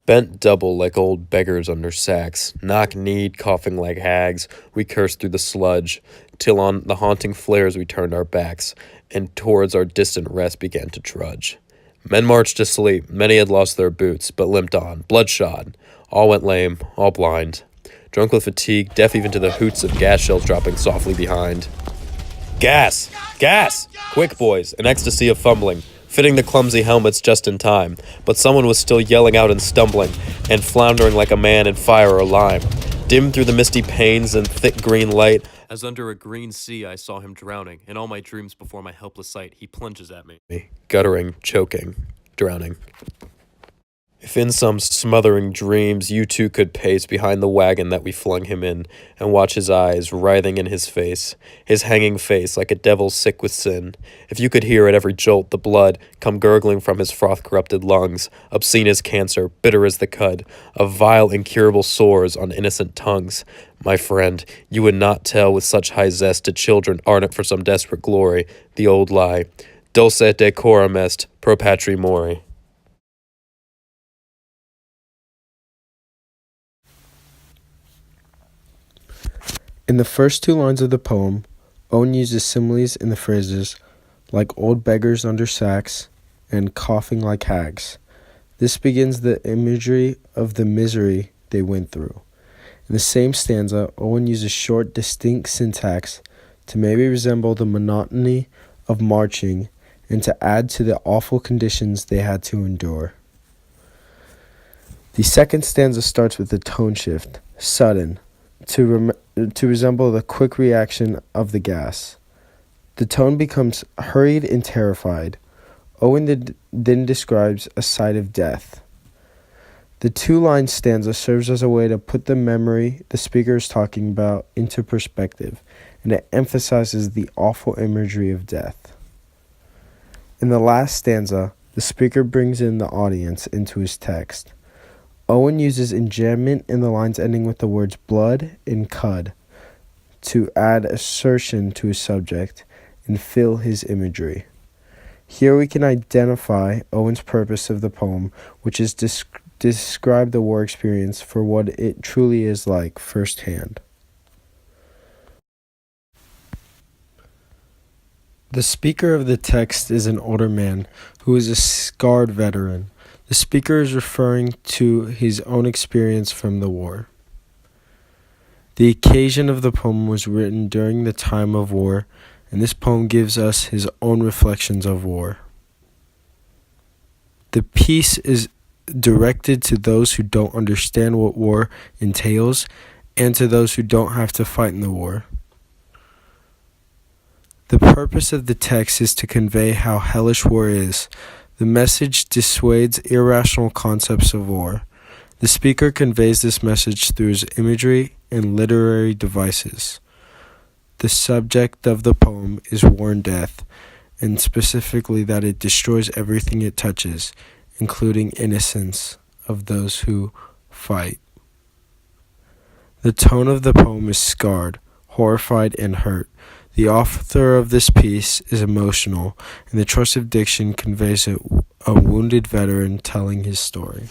Bent double like old beggars under sacks, knock-kneed, coughing like hags, we cursed through the sludge, till on the haunting flares we turned our backs, and towards our distant rest began to trudge. Men marched asleep, many had lost their boots, but limped on, bloodshot. All went lame, all blind. Drunk with fatigue, deaf even to the hoots of gas shells dropping softly behind. Gas! Gas! Quick, boys, an ecstasy of fumbling, fitting the clumsy helmets just in time, but someone was still yelling out and stumbling, and floundering like a man in fire or lime. Dim through the misty panes and thick green light, as under a green sea I saw him drowning, in all my dreams before my helpless sight he plunges at me, guttering, choking, drowning. If in some smothering dreams you too could pace behind the wagon that we flung him in, and watch his eyes writhing in his hanging face like a devil sick with sin, if you could hear at every jolt the blood come gurgling from his froth-corrupted lungs, obscene as cancer, bitter as the cud, of vile incurable sores on innocent tongues, my friend, you would not tell with such high zest to children ardent for some desperate glory, the old lie, Dulce Et Decorum Est, pro patri mori. In the first two lines of the poem, Owen uses similes in the phrases like old beggars under sacks and coughing like hags. This begins the imagery of the misery they went through. In the same stanza, Owen uses short, distinct syntax to maybe resemble the monotony of marching and to add to the awful conditions they had to endure. The second stanza starts with a tone shift, sudden, to resemble the quick reaction of the gas. The tone becomes hurried and terrified. Owen then describes a sight of death. The two-line stanza serves as a way to put the memory the speaker is talking about into perspective, and it emphasizes the awful imagery of death. In the last stanza, the speaker brings in the audience into his text. Owen uses enjambment in the lines ending with the words blood and cud to add assertion to his subject and fill his imagery. Here we can identify Owen's purpose of the poem, which is describe the war experience for what it truly is like firsthand. The speaker of the text is an older man who is a scarred veteran. The speaker is referring to his own experience from the war. The occasion of the poem was written during the time of war, and this poem gives us his own reflections of war. The piece is directed to those who don't understand what war entails and to those who don't have to fight in the war. The purpose of the text is to convey how hellish war is. The message dissuades irrational concepts of war. The speaker conveys this message through his imagery and literary devices. The subject of the poem is war and death, and specifically that it destroys everything it touches, including innocence of those who fight. The tone of the poem is scarred, horrified, and hurt. The author of this piece is emotional, and the choice of diction conveys a wounded veteran telling his story.